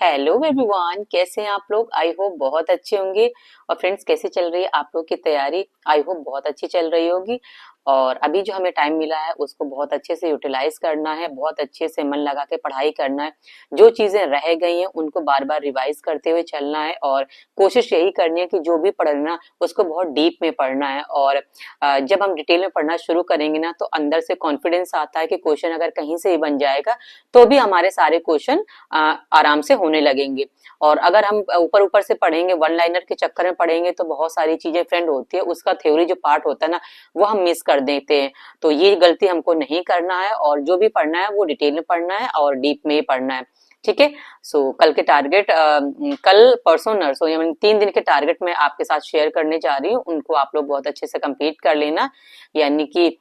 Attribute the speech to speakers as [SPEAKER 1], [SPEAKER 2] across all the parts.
[SPEAKER 1] Hello everyone, कैसे हैं आप लोग। आई होप बहुत अच्छे होंगे। और फ्रेंड्स, कैसे चल रही है आप लोग की तैयारी। आई होप बहुत अच्छी चल रही होगी। और अभी जो हमें टाइम मिला है उसको बहुत अच्छे से यूटिलाइज करना है, बहुत अच्छे से मन लगा के पढ़ाई करना है। जो चीजें रह गई हैं उनको बार बार रिवाइज करते हुए चलना है और कोशिश यही करनी है कि जो भी पढ़ना उसको बहुत डीप में पढ़ना है। और जब हम डिटेल में पढ़ना शुरू करेंगे ना, तो अंदर से कॉन्फिडेंस आता है कि क्वेश्चन अगर कहीं से ही बन जाएगा तो भी हमारे सारे क्वेश्चन आराम से होने लगेंगे। और अगर हम ऊपर ऊपर से पढ़ेंगे, वन लाइनर के चक्कर में पढ़ेंगे, तो बहुत सारी चीजें फ्रेंड होती है, उसका थ्योरी जो पार्ट होता है ना, वो हम मिस कर देते हैं। तो ये गलती हमको नहीं करना है और जो भी पढ़ना है वो डिटेल में पढ़ना है और डीप में पढ़ना है। ठीक है। सो कल के टारगेट, कल परसों नरसों यानी 3 दिन के टारगेट मैं आपके साथ शेयर करने जा रही हूँ, उनको आप लोग बहुत अच्छे से कंप्लीट कर लेना। यानी कि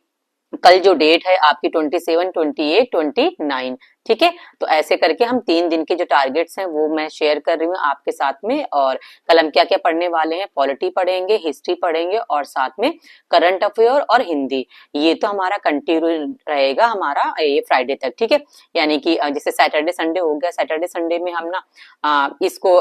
[SPEAKER 1] कल जो डेट है आपकी 27, 28, 29। ठीक है। तो ऐसे करके हम 3 दिन के जो टारगेट्स हैं वो मैं शेयर कर रही हूँ आपके साथ में। और कल हम क्या क्या पढ़ने वाले हैं, पॉलिटी पढ़ेंगे, हिस्ट्री पढ़ेंगे और साथ में करंट अफेयर और हिंदी। ये तो हमारा कंटिन्यू रहेगा हमारा ये फ्राइडे तक। ठीक है। यानी कि जैसे सैटरडे संडे हो गया, सैटरडे संडे में हम ना इसको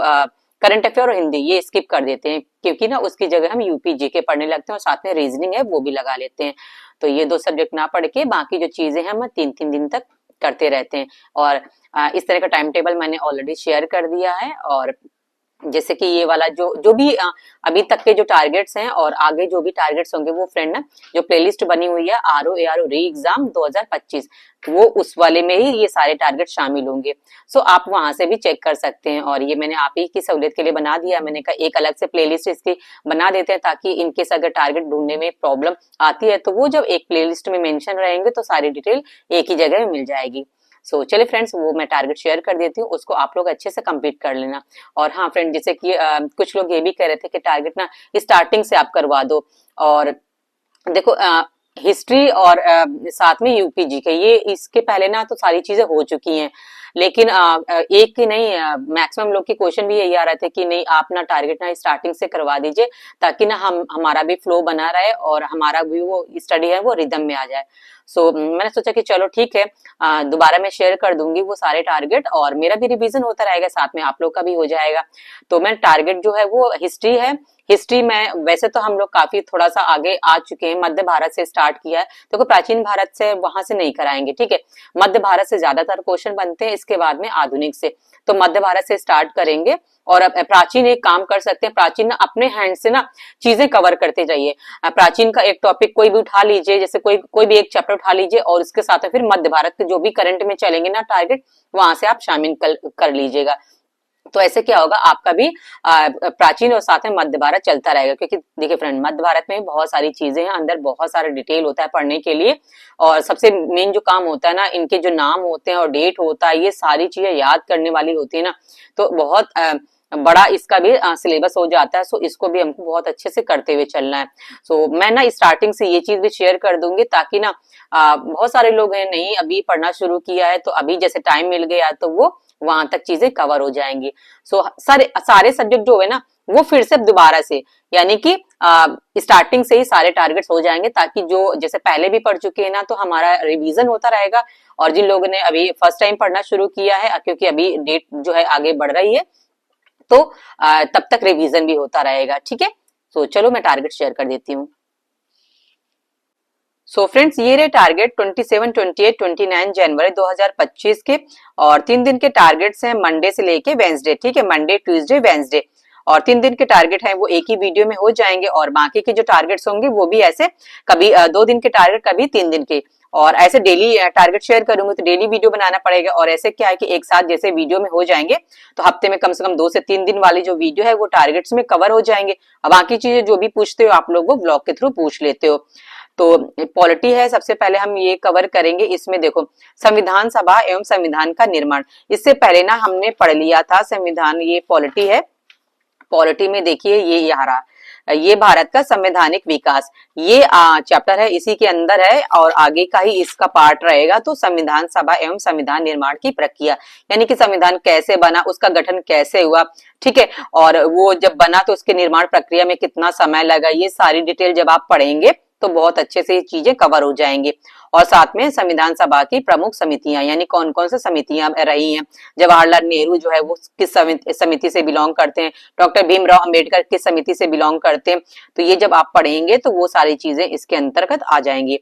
[SPEAKER 1] करंट अफेयर और हिंदी ये स्किप कर देते हैं, क्योंकि ना उसकी जगह हम यूपी जीके पढ़ने लगते हैं और साथ में रीजनिंग है वो भी लगा लेते हैं। तो ये 2 सब्जेक्ट ना पढ़ के बाकी जो चीजें हैं हम 3-3 दिन तक करते रहते हैं। और इस तरह का टाइम टेबल मैंने ऑलरेडी शेयर कर दिया है। और जैसे कि ये वाला जो जो भी अभी तक के जो टारगेट्स हैं और आगे जो भी टारगेट्स होंगे वो फ्रेंड ना, जो प्लेलिस्ट बनी हुई है आरओ एआरओ री एग्जाम 2025, वो उस वाले में ही ये सारे टारगेट शामिल होंगे। सो आप वहां से भी चेक कर सकते हैं। और ये मैंने आप ही की सहूलियत के लिए बना दिया, मैंने कहा एक अलग से प्लेलिस्ट इसकी बना देते हैं, ताकि इनकेस अगर टारगेट ढूंढने में प्रॉब्लम आती है तो वो जब एक प्लेलिस्ट में मेंशन रहेंगे तो सारी डिटेल एक ही जगह में मिल जाएगी। चलिए फ्रेंड्स, वो मैं टारगेट शेयर कर देती हूँ, उसको आप लोग अच्छे से कंप्लीट कर लेना। और हाँ फ्रेंड, जैसे कि कुछ लोग ये भी कह रहे थे कि टारगेट ना स्टार्टिंग से आप करवा दो। और देखो, हिस्ट्री और साथ में यूपीजी के ये इसके पहले ना तो सारी चीजें हो चुकी हैं। लेकिन एक की नहीं, मैक्सिमम लोग के क्वेश्चन भी यही आ रहे थे कि नहीं, आप ना टारगेट ना स्टार्टिंग से करवा दीजिए, ताकि ना हमारा भी फ्लो बना रहे और हमारा भी वो स्टडी है वो रिदम में आ जाए। मैंने सोचा कि चलो ठीक है, दोबारा मैं शेयर कर दूंगी वो सारे टारगेट, और मेरा भी रिवीजन होता रहेगा, साथ में आप लोग का भी हो जाएगा। तो मैं टारगेट जो है वो हिस्ट्री है। हिस्ट्री में वैसे तो हम लोग काफी थोड़ा सा आगे आ चुके हैं, मध्य भारत से स्टार्ट किया है। देखो, प्राचीन भारत से वहां से नहीं कराएंगे, ठीक है। मध्य भारत से ज्यादातर क्वेश्चन बनते हैं, इसके बाद में आधुनिक से। तो मध्य भारत से स्टार्ट करेंगे। और अब प्राचीन एक काम कर सकते हैं, प्राचीन ना अपने हैंड से ना चीजें कवर करते जाइए। प्राचीन का एक टॉपिक कोई भी उठा लीजिए, जैसे कोई भी एक चैप्टर उठा लीजिए, और उसके साथ में फिर मध्य भारत के जो भी करंट में चलेंगे ना टारगेट, वहां से आप शामिल कर लीजिएगा। तो ऐसे क्या होगा, आपका भी प्राचीन और साथ में मध्य भारत चलता रहेगा। क्योंकि देखिए फ्रेंड, मध्य भारत में बहुत सारी चीजें हैं, अंदर बहुत सारा डिटेल होता है पढ़ने के लिए। और सबसे मेन जो काम होता है ना, इनके जो नाम होते हैं और डेट होता है, ये सारी चीजें याद करने वाली होती है ना। तो बहुत बड़ा इसका भी सिलेबस हो जाता है। इसको भी हमको बहुत अच्छे से करते हुए चलना है। मैं ना स्टार्टिंग से ये चीज भी शेयर कर दूंगी, ताकि ना बहुत सारे लोग हैं नहीं अभी पढ़ना शुरू किया है, तो अभी जैसे टाइम मिल गया तो वो वहां तक चीजें कवर हो जाएंगी। सारे सब्जेक्ट जो है ना वो फिर से दोबारा से, यानी कि स्टार्टिंग से ही सारे टारगेट्स हो जाएंगे, ताकि जो जैसे पहले भी पढ़ चुके हैं ना, तो हमारा रिवीजन होता रहेगा। और जिन लोगों ने अभी फर्स्ट टाइम पढ़ना शुरू किया है, क्योंकि अभी डेट जो है आगे बढ़ रही है, तो तब तक रिवीजन भी होता रहेगा। ठीक है। चलो मैं टारगेट शेयर कर देती हूँ। फ्रेंड्स, ये रहे टारगेट 27, 28, 29 जनवरी 2025 के। और 3 दिन के टारगेट्स हैं मंडे से लेके वेंसडे। ठीक है, मंडे ट्यूसडे वेंसडे। और 3 दिन के टारगेट हैं वो एक ही वीडियो में हो जाएंगे। और बाकी के जो टारगेट्स होंगे वो भी ऐसे, कभी 2 दिन के टारगेट, कभी 3 दिन के। और ऐसे डेली टारगेट शेयर करूंगी तो डेली वीडियो बनाना पड़ेगा। और ऐसे क्या है कि एक साथ जैसे वीडियो में हो जाएंगे, तो हफ्ते में कम से कम 2 से 3 दिन वाली जो वीडियो है वो टारगेट्स में कवर हो जाएंगे। अब बाकी चीजें जो भी पूछते हो आप लोग वो ब्लॉग के थ्रू पूछ लेते हो। तो पॉलिटी है, सबसे पहले हम ये कवर करेंगे। इसमें देखो, संविधान सभा एवं संविधान का निर्माण, इससे पहले ना हमने पढ़ लिया था संविधान। ये पॉलिटी है। पॉलिटी में देखिए ये यहाँ रहा, ये भारत का संवैधानिक विकास, ये चैप्टर है, इसी के अंदर है और आगे का ही इसका पार्ट रहेगा। तो संविधान सभा एवं संविधान निर्माण की प्रक्रिया, यानी कि संविधान कैसे बना, उसका गठन कैसे हुआ, ठीक है, और वो जब बना तो उसके निर्माण प्रक्रिया में कितना समय लगा, ये सारी डिटेल जब आप पढ़ेंगे तो बहुत अच्छे से ये चीजें कवर हो जाएंगे। और साथ में संविधान सभा की प्रमुख समितियां, यानी कौन कौन सी समितियां रही हैं, जवाहरलाल नेहरू जो है वो किस समिति से बिलोंग करते हैं, डॉक्टर भीमराव अंबेडकर किस समिति से बिलोंग करते हैं। तो ये जब आप पढ़ेंगे तो वो सारी चीजें इसके अंतर्गत आ जाएंगी।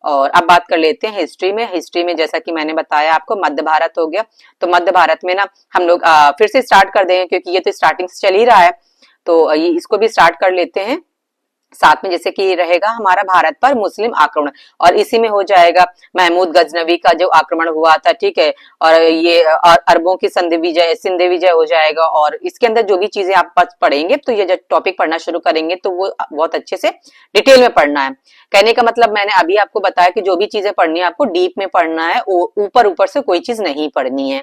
[SPEAKER 1] और अब बात कर लेते हैं हिस्ट्री में। हिस्ट्री में जैसा कि मैंने बताया आपको, मध्य भारत हो गया। तो मध्य भारत में ना हम लोग फिर से स्टार्ट कर देंगे, क्योंकि ये तो स्टार्टिंग से चल ही रहा है, तो ये इसको भी स्टार्ट कर लेते हैं। साथ में जैसे कि रहेगा हमारा भारत पर मुस्लिम आक्रमण, और इसी में हो जाएगा महमूद गजनवी का जो आक्रमण हुआ था, ठीक है, और ये अरबों की सिंध विजय हो जाएगा। और इसके अंदर जो भी चीजें आप पढ़ेंगे, तो ये जब टॉपिक पढ़ना शुरू करेंगे तो वो बहुत अच्छे से डिटेल में पढ़ना है। कहने का मतलब मैंने अभी आपको बताया कि जो भी चीजें पढ़नी है आपको डीप में पढ़ना है, ऊपर ऊपर से कोई चीज नहीं पढ़नी है।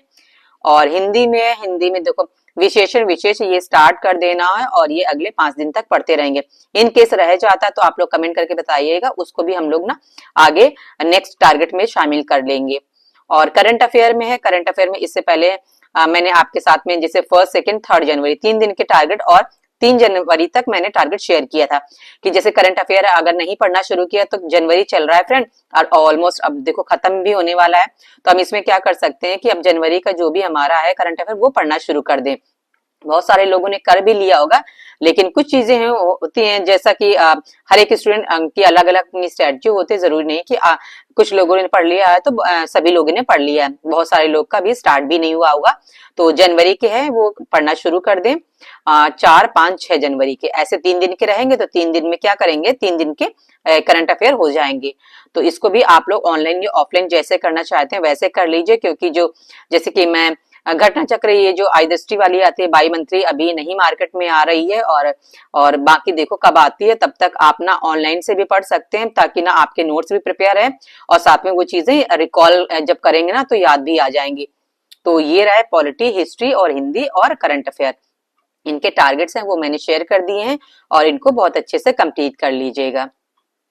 [SPEAKER 1] और हिंदी में देखो विशेषण विशेष ये स्टार्ट कर देना है, और ये अगले 5 दिन तक पढ़ते रहेंगे। इन केस रह जाता है तो आप लोग कमेंट करके बताइएगा, उसको भी हम लोग ना आगे नेक्स्ट टारगेट में शामिल कर लेंगे। और करंट अफेयर में है, करंट अफेयर में इससे पहले मैंने आपके साथ में जैसे 1, 2, 3 जनवरी 3 दिन के टारगेट और 3 जनवरी तक मैंने टारगेट शेयर किया था कि जैसे करंट अफेयर अगर नहीं पढ़ना शुरू किया तो जनवरी चल रहा है फ्रेंड, और ऑलमोस्ट अब देखो खत्म भी होने वाला है। तो हम इसमें क्या कर सकते हैं कि अब जनवरी का जो भी हमारा है करंट अफेयर वो पढ़ना शुरू कर दें। बहुत सारे लोगों ने कर भी लिया होगा, लेकिन कुछ चीजें हैं होती हैं, जैसा कि हर एक स्टूडेंट की अलग अलग स्ट्रेटजी होती है। जरूरी नहीं कि कुछ लोगों ने पढ़ लिया है तो सभी लोगों ने पढ़ लिया है, बहुत सारे लोग का भी स्टार्ट भी नहीं हुआ होगा। तो जनवरी के है वो पढ़ना शुरू कर दें। 4, 5, 6 जनवरी के ऐसे 3 दिन के रहेंगे, तो 3 दिन में क्या करेंगे, 3 दिन के करंट अफेयर हो जाएंगे। तो इसको भी आप लोग ऑनलाइन या ऑफलाइन जैसे करना चाहते हैं वैसे कर लीजिए, क्योंकि जो जैसे कि मैं घटना चक्र ये जो आयदृष्टि वाली आती है 22 मंथली अभी नहीं मार्केट में आ रही है, और बाकी देखो कब आती है, तब तक आप ना ऑनलाइन से भी पढ़ सकते हैं, ताकि ना आपके नोट्स भी प्रिपेयर है और साथ में वो चीजें रिकॉल जब करेंगे ना तो याद भी आ जाएंगी। तो ये रहा पॉलिटी, हिस्ट्री और हिंदी और करंट अफेयर, इनके टारगेट्स हैं वो मैंने शेयर कर दिए हैं, और इनको बहुत अच्छे से कंप्लीट कर लीजिएगा।